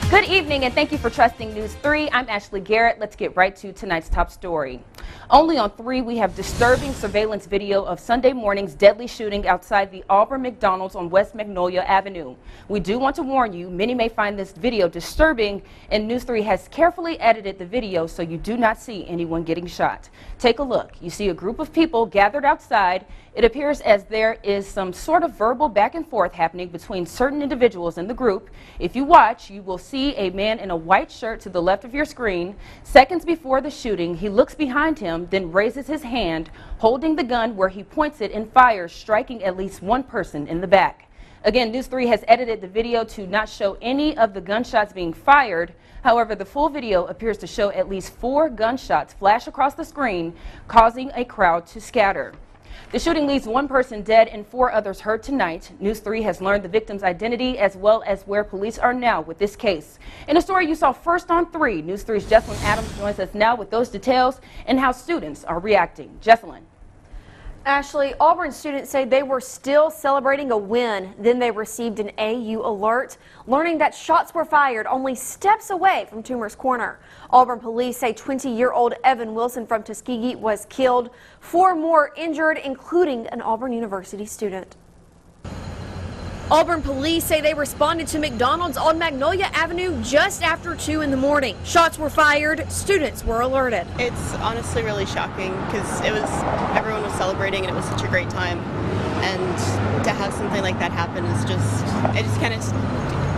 Good evening and thank you for trusting News 3. I'm Ashley Garrett. Let's get right to tonight's top story. Only on 3 we have disturbing surveillance video of Sunday morning's deadly shooting outside the Auburn McDonald's on West Magnolia Avenue. We do want to warn you, many may find this video disturbing, and News 3 has carefully edited the video so you do not see anyone getting shot. Take a look. You see a group of people gathered outside. It appears as there is some sort of verbal back and forth happening between certain individuals in the group. If you watch, you will see a man in a white shirt to the left of your screen. Seconds before the shooting, he looks behind him, then raises his hand, holding the gun where he points it and fires, striking at least one person in the back. Again, News 3 has edited the video to not show any of the gunshots being fired. However, the full video appears to show at least 4 gunshots flash across the screen, causing a crowd to scatter. The shooting leaves 1 person dead and 4 others hurt tonight. News 3 has learned the victim's identity as well as where police are now with this case. In a story you saw first on 3, News 3's Jesselyn Adams joins us now with those details and how students are reacting. Jesselyn. Ashley, Auburn students say they were still celebrating a win. Then they received an AU alert, learning that shots were fired only steps away from Toomer's Corner. Auburn police say 20-year-old Evan Wilson from Tuskegee was killed. 4 more injured, including an Auburn University student. Auburn police say they responded to McDonald's on Magnolia Avenue just after 2 in the morning. Shots were fired. Students were alerted. It's honestly really shocking because everyone was celebrating and it was such a great time. And to have something like that happen is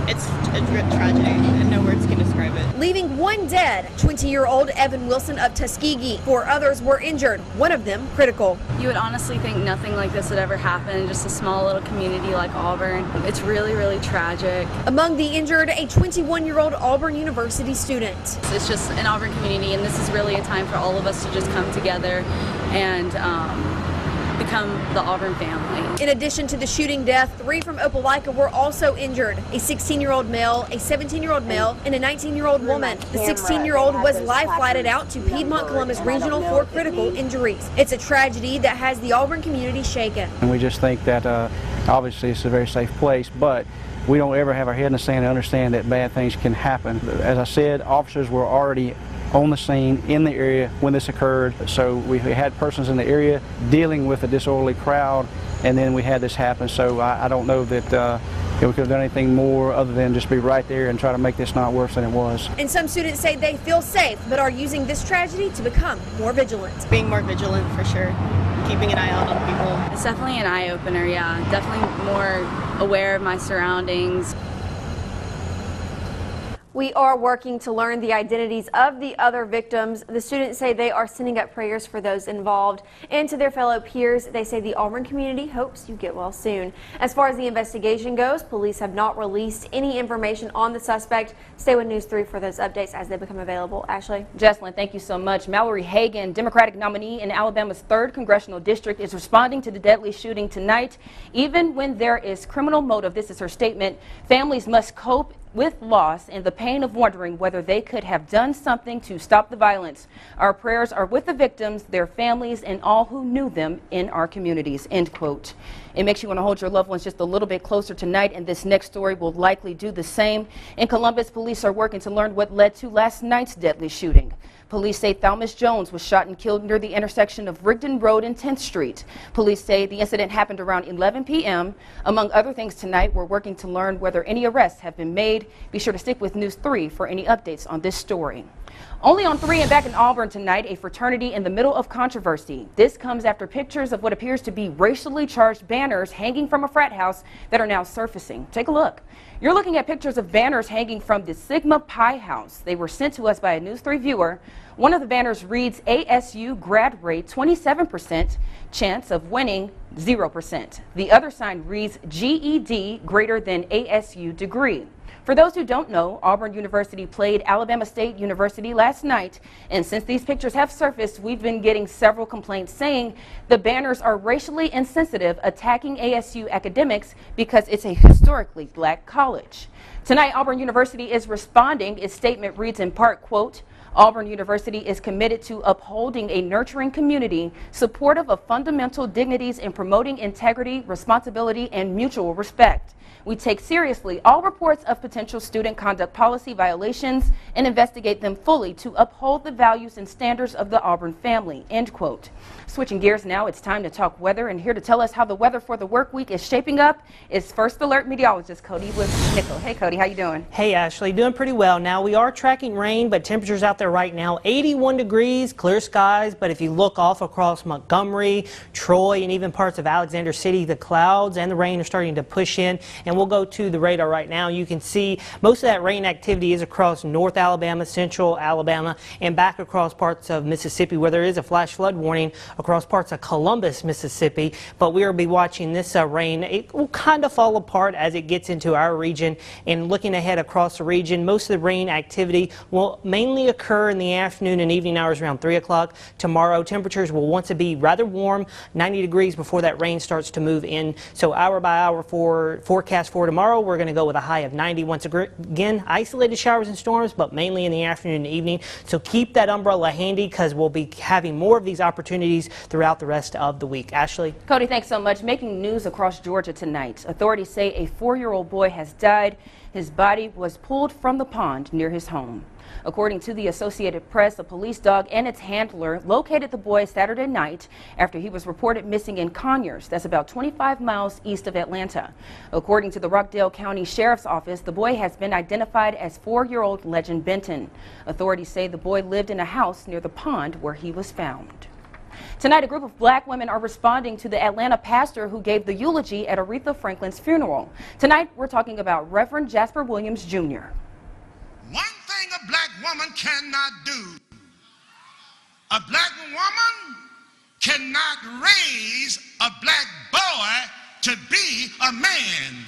it's a tragedy and no words can describe it. Leaving 1 dead, 20-year-old Evan Wilson of Tuskegee. 4 others were injured, one of them critical. You would honestly think nothing like this would ever happen in just a small little community like Auburn. It's really, really tragic. Among the injured, a 21-year-old Auburn University student. It's just an Auburn community, and this is really a time for all of us to just come together and become the Auburn family. In addition to the shooting death, 3 from Opelika were also injured. A 16-year-old male, a 17-year-old male, and a 19-year-old woman. The 16-year-old was life-flighted out to Piedmont Columbus Regional for critical injuries. It's a tragedy that has the Auburn community shaken. And we just think that obviously it's a very safe place, but we don't ever have our head in the sand and understand that bad things can happen. As I said, officers were already on the scene in the area when this occurred, so we had persons in the area dealing with a disorderly crowd, and then we had this happen. So I don't know that we could have done anything more other than just be right there and try to make this not worse than it was. And some students say they feel safe, but are using this tragedy to become more vigilant. Being more vigilant for sure, keeping an eye out on people. It's definitely an eye-opener, yeah. Definitely more aware of my surroundings. We are working to learn the identities of the other victims. The students say they are sending up prayers for those involved. And to their fellow peers, they say the Auburn community hopes you get well soon. As far as the investigation goes, police have not released any information on the suspect. Stay with News 3 for those updates as they become available. Ashley? Jesselyn, thank you so much. Mallory Hagan, Democratic nominee in Alabama's 3rd Congressional District, is responding to the deadly shooting tonight. Even when there is criminal motive, this is her statement, families must cope with loss and the pain of wondering whether they could have done something to stop the violence. Our prayers are with the victims, their families, and all who knew them in our communities, end quote. It makes you want to hold your loved ones just a little bit closer tonight, and this next story will likely do the same. In Columbus, police are working to learn what led to last night's deadly shooting. Police say Thalmus Jones was shot and killed near the intersection of Rigdon Road and 10th Street. Police say the incident happened around 11 p.m. Among other things tonight, we're working to learn whether any arrests have been made. Be sure to stick with News 3 for any updates on this story. Only on 3 and back in Auburn tonight, a fraternity in the middle of controversy. This comes after pictures of what appears to be racially charged banners hanging from a frat house that are now surfacing. Take a look. You're looking at pictures of banners hanging from the Sigma Pi house. They were sent to us by a News 3 viewer. One of the banners reads ASU grad rate 27%, chance of winning 0%. The other sign reads GED greater than ASU degree. For those who don't know, Auburn University played Alabama State University last night, and since these pictures have surfaced, we've been getting several complaints saying the banners are racially insensitive, attacking ASU academics because it's a historically black college. Tonight, Auburn University is responding. Its statement reads in part, quote, Auburn University is committed to upholding a nurturing community, supportive of fundamental dignities and promoting integrity, responsibility, and mutual respect. We take seriously all reports of potential student conduct policy violations and investigate them fully to uphold the values and standards of the Auburn family, end quote. Switching gears now, it's time to talk weather, and here to tell us how the weather for the work week is shaping up is First Alert meteorologist Cody with Nickel. Hey Cody, how you doing? Hey Ashley, doing pretty well. Now we are tracking rain, but temperatures out there right now 81 degrees, clear skies, but if you look off across Montgomery, Troy, and even parts of Alexander City, the clouds and the rain are starting to push in, and we'll go to the radar right now. You can see most of that rain activity is across North Alabama, Central Alabama, and back across parts of Mississippi where there is a flash flood warning across parts of Columbus, Mississippi. But we will be watching this rain. It will kind of fall apart as it gets into our region, and looking ahead across the region, most of the rain activity will mainly occur in the afternoon and evening hours around 3 o'clock. Tomorrow, temperatures will once be rather warm, 90 degrees before that rain starts to move in. So hour by hour forecast for tomorrow, we're going to go with a high of 90. Once again, isolated showers and storms, but mainly in the afternoon and evening. So keep that umbrella handy because we'll be having more of these opportunities throughout the rest of the week. Ashley? Cody, thanks so much. Making news across Georgia tonight. Authorities say a 4-year-old boy has died. His body was pulled from the pond near his home. According to the Associated Press, a police dog and its handler located the boy Saturday night after he was reported missing in Conyers. That's about 25 miles east of Atlanta. According to the Rockdale County Sheriff's Office, the boy has been identified as 4-year-old Legend Benton. Authorities say the boy lived in a house near the pond where he was found. Tonight, a group of black women are responding to the Atlanta pastor who gave the eulogy at Aretha Franklin's funeral. Tonight, we're talking about Reverend Jasper Williams, Jr. One thing a black woman cannot do, a black woman cannot raise a black boy to be a man.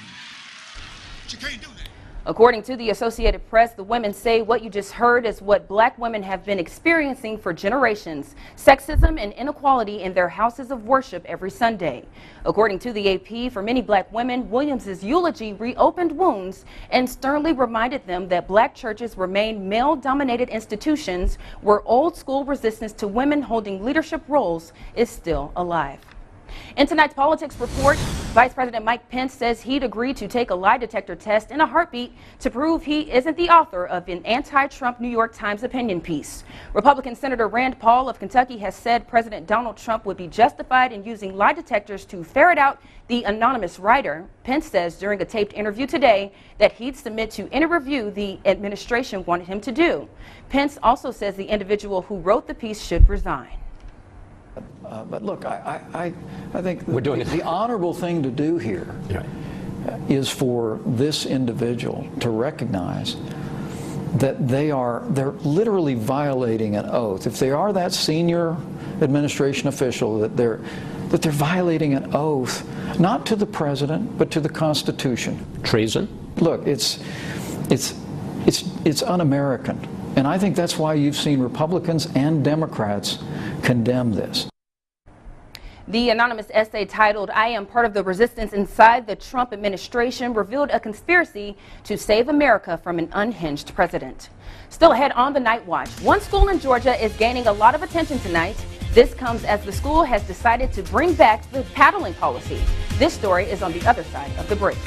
She can't do that. According to the Associated Press, the women say what you just heard is what black women have been experiencing for generations: sexism and inequality in their houses of worship every Sunday. According to the AP, for many black women, Williams's eulogy reopened wounds and sternly reminded them that black churches remain male-dominated institutions where old-school resistance to women holding leadership roles is still alive. In tonight's politics report, Vice President Mike Pence says he'd agree to take a lie detector test in a heartbeat to prove he isn't the author of an anti-Trump New York Times opinion piece. Republican Senator Rand Paul of Kentucky has said President Donald Trump would be justified in using lie detectors to ferret out the anonymous writer. Pence says during a taped interview today that he'd submit to any review the administration wanted him to do. Pence also says the individual who wrote the piece should resign. But look, I think the honorable thing to do here is for this individual to recognize that they're literally violating an oath. If they are that senior administration official, that they're violating an oath, not to the president, but to the Constitution. Treason? Look, it's un-American. And I think that's why you've seen Republicans and Democrats condemn this. The anonymous essay titled "I Am Part of the Resistance Inside the Trump Administration" revealed a conspiracy to save America from an unhinged president. Still ahead on the Night Watch, one school in Georgia is gaining a lot of attention tonight. This comes as the school has decided to bring back the paddling policy. This story is on the other side of the break.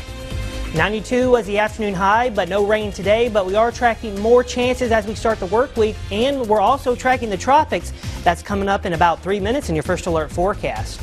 92 was the afternoon high, but no rain today. But we are tracking more chances as we start the work week, and we're also tracking the tropics. That's coming up in about 3 minutes in your First Alert forecast.